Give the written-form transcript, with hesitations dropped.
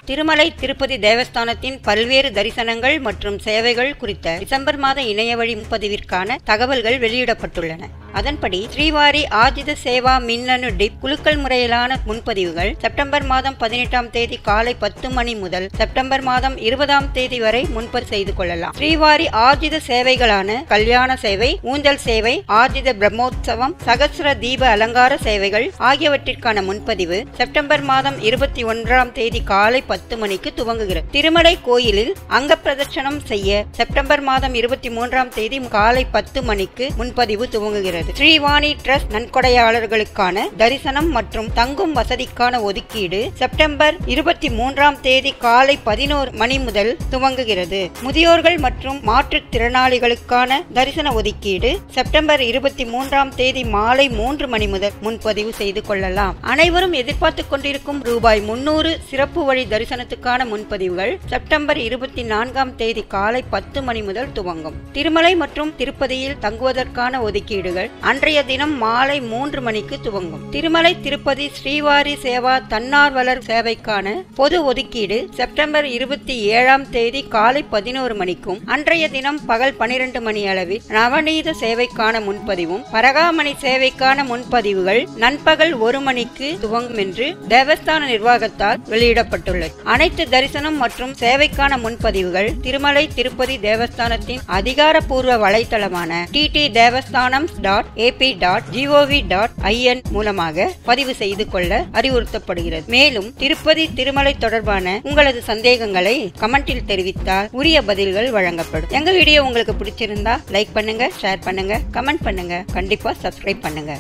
திருமலை திருப்பதி தேவஸ்தானத்தின் பல்வேறு தரிசனங்கள் மற்றும் சேவைகள் குறித்த டிசம்பர் மாத இணையவழி முன்பதிவிற்கான தகவல்கள் வெளியிடப்பட்டுள்ளன. அதன்படி ஸ்ரீவாரி ஆஜித சேவா மின்னணு டிப் குலுக்கல் முறையிலான முன்பதிவுகள் செப்டம்பர் மாதம் 18ஆம் தேதி காலை 10 மணி முதல் செப்டம்பர் மாதம் 20ஆம் தேதி வரை முன்பதிவு செய்து கொள்ளலாம். ஸ்ரீவாரி ஆஜித சேவைகளான கல்யாண சேவை, ஊஞ்சல் சேவை, ஆஜித பிரம்மோற்சவம், சகஸ்ர தீப அலங்கார சேவைகள் ஆகியவற்றிற்கான முன்பதிவு செப்டம்பர் மாதம் 21ஆம் தேதி காலை 10 மணிக்கு துவங்குகிறது. திருமலை கோயிலில் அங்க பிரதட்சணம் செய்ய செப்டம்பர் மாதம் 23ஆம் தேதி காலை 10 மணிக்கு முன்பதிவு துவங்குகிறது. ஸ்ரீவாணி டிரஸ்ட் நன்கொடையாளர்களுக்கான தரிசனம் மற்றும் தங்கும் வசதிக்கான ஒதுக்கீடு செப்டம்பர் 23ஆம் தேதி காலை 11 மணி முதல் துவங்குகிறது. முதியோர்கள் மற்றும் மாற்றுத்திறனாளிகளுக்கான தரிசன ஒதுக்கீடு செப்டம்பர் 23ஆம் தேதி மாலை 3 மணி முதல் முன்பதிவு செய்து கொள்ளலாம். அனைவரும் எதிர்பார்த்துக் கொண்டிருக்கும் ரூபாய் 300 சிறப்பு வழி தரிசனத்துக்கான முன்பதிவுகள் செப்டம்பர் 24ஆம் தேதி காலை 10 மணி முதல் துவங்கும். திருமலை மற்றும் திருப்பதியில் தங்குவதற்கான ஒதுக்கீடுகள் அன்றைய தினம் மாலை 3 மணிக்கு துவங்கும். திருமலை திருப்பதி ஸ்ரீவாரி சேவா தன்னார்வலர் சேவைக்கான பொது ஒதுக்கீடு செப்டம்பர் 27ஆம் தேதி காலை 11 மணிக்கும் அன்றைய தினம் பகல் 12 மணி அளவில் நவநீத சேவைக்கான முன்பதிவும் பரகாமணி சேவைக்கான முன்பதிவுகள் நண்பகல் 1 மணிக்கு துவங்கும் என்று தேவஸ்தான நிர்வாகத்தால் வெளியிடப்பட்டுள்ளது. அனைத்து தரிசனம் மற்றும் சேவைக்கான முன்பதிவுகள் திருமலை திருப்பதி தேவஸ்தானத்தின் அதிகாரப்பூர்வ வலைத்தளமான ttdevastanams.ap.gov.in மூலமாக பதிவு செய்து கொள்ள அறிவுறுத்தப்படுகிறது. மேலும் திருப்பதி திருமலை தொடர்பான உங்களது சந்தேகங்களை கமெண்டில் தெரிவித்தால் உரிய பதில்கள் வழங்கப்படும். எங்க வீடியோ உங்களுக்கு பிடிச்சிருந்தா லைக் பண்ணுங்க, ஷேர் பண்ணுங்க, கமெண்ட் பண்ணுங்க, கண்டிப்பா சப்ஸ்கிரைப் பண்ணுங்க.